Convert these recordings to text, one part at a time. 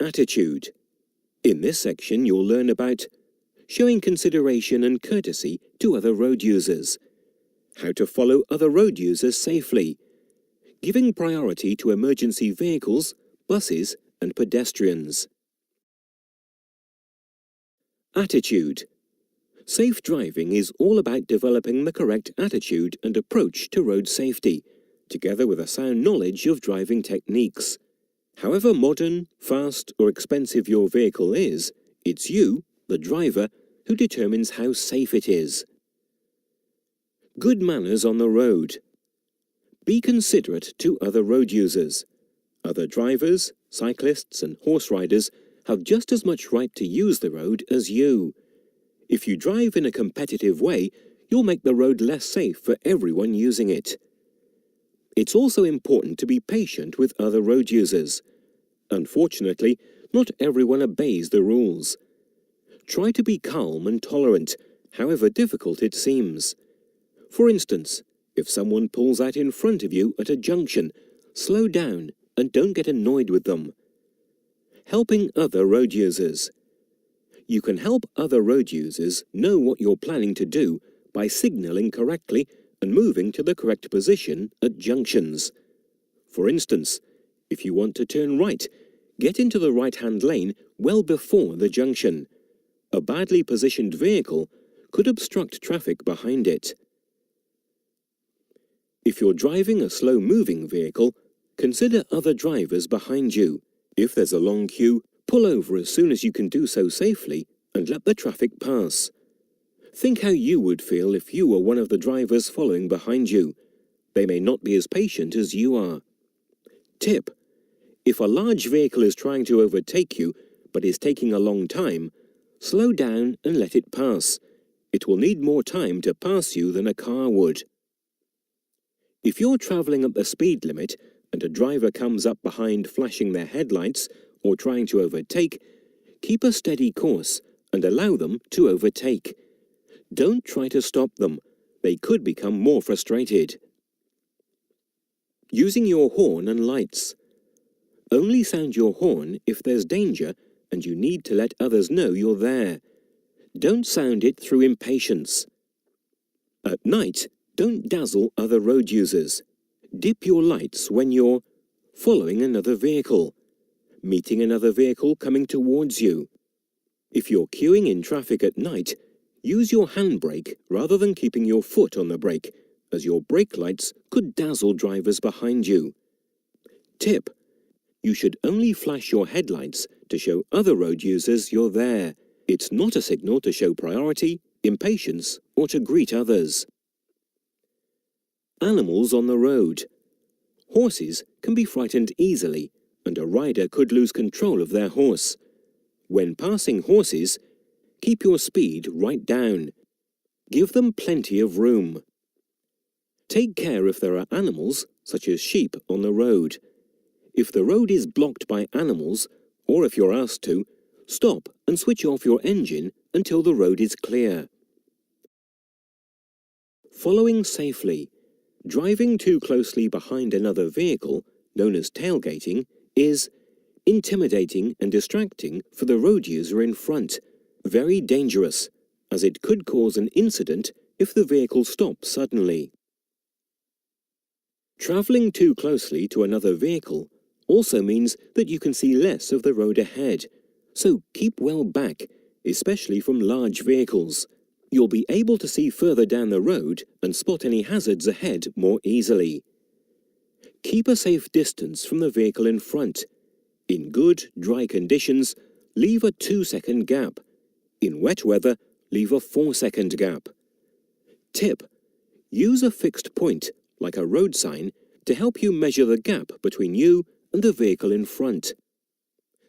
Attitude. In this section, you'll learn about showing consideration and courtesy to other road users, how to follow other road users safely, giving priority to emergency vehicles, buses, and pedestrians. Attitude. Safe driving is all about developing the correct attitude and approach to road safety, together with a sound knowledge of driving techniques. However modern, fast, or expensive your vehicle is, it's you, the driver, who determines how safe it is. Good manners on the road. Be considerate to other road users. Other drivers, cyclists, and horse riders have just as much right to use the road as you. If you drive in a competitive way, you'll make the road less safe for everyone using it. It's also important to be patient with other road users. Unfortunately, not everyone obeys the rules. Try to be calm and tolerant, however difficult it seems. For instance, if someone pulls out in front of you at a junction, slow down and don't get annoyed with them. Helping other road users. You can help other road users know what you're planning to do by signaling correctly and moving to the correct position at junctions. For instance, if you want to turn right, get into the right-hand lane well before the junction. A badly positioned vehicle could obstruct traffic behind it. If you're driving a slow-moving vehicle, consider other drivers behind you. If there's a long queue, pull over as soon as you can do so safely and let the traffic pass. Think how you would feel if you were one of the drivers following behind you. They may not be as patient as you are. Tip: if a large vehicle is trying to overtake you but is taking a long time, slow down and let it pass. It will need more time to pass you than a car would. If you're traveling at the speed limit and a driver comes up behind flashing their headlights or trying to overtake, keep a steady course and allow them to overtake. Don't try to stop them. They could become more frustrated. Using your horn and lights. Only sound your horn if there's danger and you need to let others know you're there. Don't sound it through impatience. At night, don't dazzle other road users. Dip your lights when you're following another vehicle, meeting another vehicle coming towards you. If you're queuing in traffic at night, use your handbrake rather than keeping your foot on the brake, as your brake lights could dazzle drivers behind you. Tip: you should only flash your headlights to show other road users you're there. It's not a signal to show priority, impatience, or to greet others. Animals on the road. Horses can be frightened easily, and a rider could lose control of their horse. When passing horses, keep your speed right down. Give them plenty of room. Take care if there are animals, such as sheep, on the road. If the road is blocked by animals, or if you're asked to, stop and switch off your engine until the road is clear. Following safely. Driving too closely behind another vehicle, known as tailgating, is intimidating and distracting for the road user in front. Very dangerous, as it could cause an incident if the vehicle stops suddenly. Traveling too closely to another vehicle also means that you can see less of the road ahead, so keep well back, especially from large vehicles. You'll be able to see further down the road and spot any hazards ahead more easily. Keep a safe distance from the vehicle in front. In good, dry conditions, leave a 2-second gap. In wet weather, leave a 4-second gap. Tip: use a fixed point, like a road sign, to help you measure the gap between you and the vehicle in front.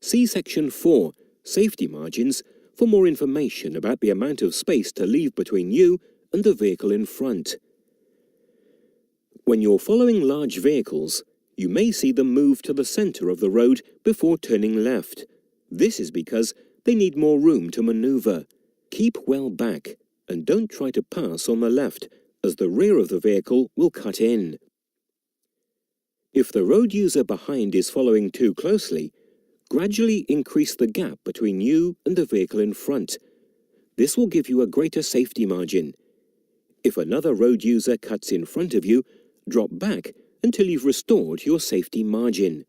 See Section 4, Safety Margins, for more information about the amount of space to leave between you and the vehicle in front. When you're following large vehicles, you may see them move to the center of the road before turning left. This is because they need more room to maneuver. Keep well back and don't try to pass on the left, as the rear of the vehicle will cut in. If the road user behind is following too closely, Gradually increase the gap between you and the vehicle in front. This will give you a greater safety margin. If another road user cuts in front of you, drop back until you've restored your safety margin.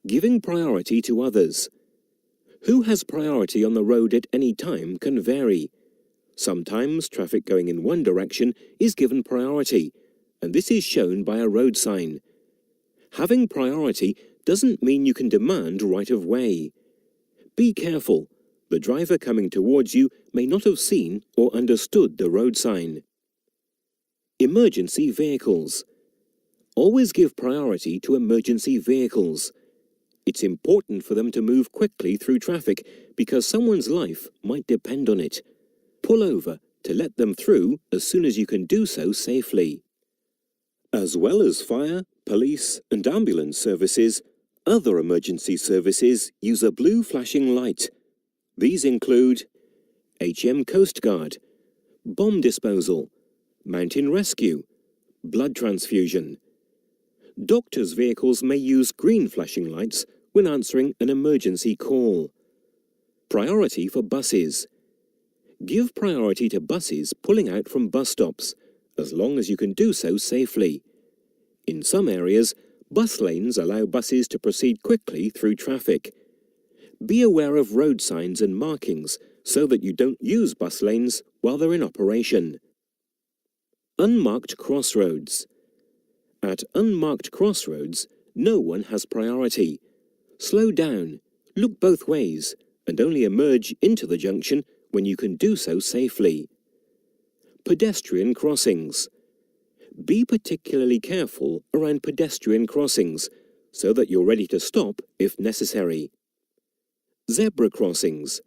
Giving priority to others. Who has priority on the road at any time can vary. Sometimes traffic going in one direction is given priority, and this is shown by a road sign. Having priority doesn't mean you can demand right of way. Be careful. The driver coming towards you may not have seen or understood the road sign. Emergency vehicles. Always give priority to emergency vehicles. It's important for them to move quickly through traffic because someone's life might depend on it. Pull over to let them through as soon as you can do so safely. As well as fire, police, and ambulance services, other emergency services use a blue flashing light. These include HM Coast Guard, bomb disposal, mountain rescue, blood transfusion. Doctors' vehicles may use green flashing lights when answering an emergency call. Priority for buses. Give priority to buses pulling out from bus stops, as long as you can do so safely. In some areas, bus lanes allow buses to proceed quickly through traffic. Be aware of road signs and markings so that you don't use bus lanes while they're in operation. Unmarked crossroads. At unmarked crossroads, no one has priority. Slow down, look both ways, and only emerge into the junction when you can do so safely. Pedestrian crossings. Be particularly careful around pedestrian crossings so that you're ready to stop if necessary. Zebra crossings.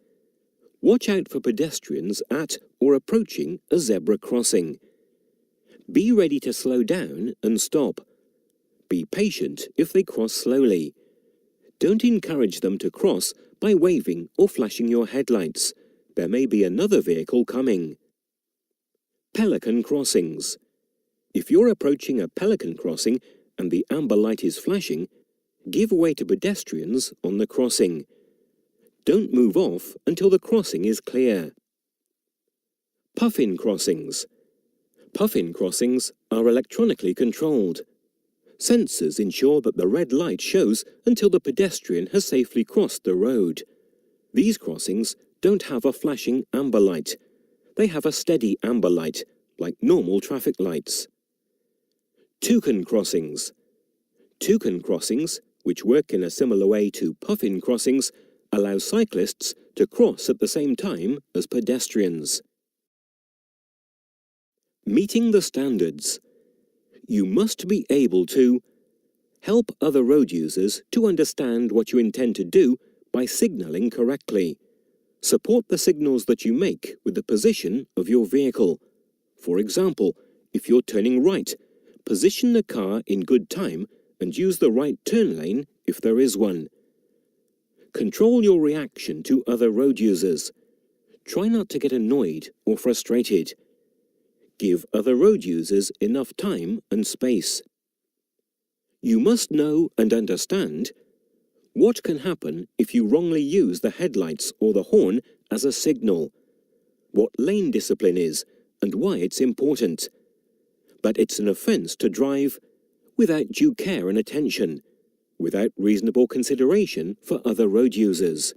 Watch out for pedestrians at or approaching a zebra crossing. Be ready to slow down and stop. Be patient if they cross slowly. Don't encourage them to cross by waving or flashing your headlights. There may be another vehicle coming. Pelican crossings. If you're approaching a pelican crossing and the amber light is flashing, give way to pedestrians on the crossing. Don't move off until the crossing is clear. Puff-in crossings. Puff-in crossings are electronically controlled. Sensors ensure that the red light shows until the pedestrian has safely crossed the road. These crossings don't have a flashing amber light. They have a steady amber light, like normal traffic lights. Toucan crossings. Toucan crossings, which work in a similar way to puff-in crossings, allow cyclists to cross at the same time as pedestrians. Meeting the standards. You must be able to help other road users to understand what you intend to do by signalling correctly. Support the signals that you make with the position of your vehicle. For example, if you're turning right, position the car in good time and use the right turn lane if there is one. Control your reaction to other road users. Try not to get annoyed or frustrated. Give other road users enough time and space. You must know and understand what can happen if you wrongly use the headlights or the horn as a signal, what lane discipline is and why it's important, that it's an offence to drive without due care and attention, without reasonable consideration for other road users.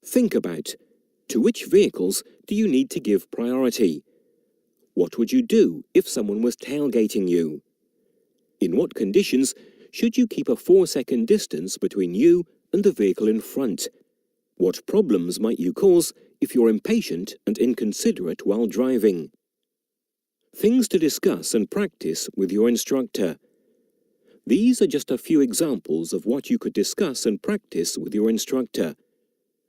Think about, to which vehicles do you need to give priority? What would you do if someone was tailgating you? In what conditions should you keep a 4-second distance between you and the vehicle in front? What problems might you cause if you're impatient and inconsiderate while driving? Things to discuss and practice with your instructor. These are just a few examples of what you could discuss and practice with your instructor.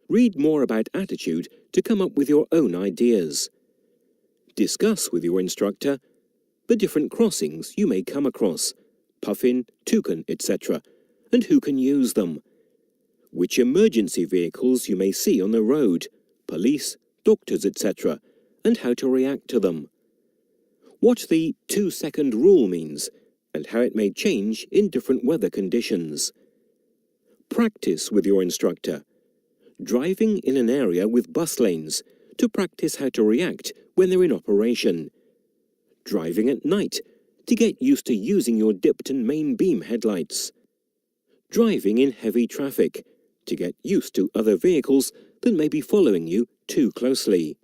Read more about attitude to come up with your own ideas. Discuss with your instructor the different crossings you may come across, puff-in, toucan, etc., and who can use them. Which emergency vehicles you may see on the road, police, doctors, etc., and how to react to them. What the 2-second rule means, and how it may change in different weather conditions. Practice with your instructor. Driving in an area with bus lanes to practice how to react when they're in operation. Driving at night to get used to using your dipped and main beam headlights. Driving in heavy traffic to get used to other vehicles that may be following you too closely.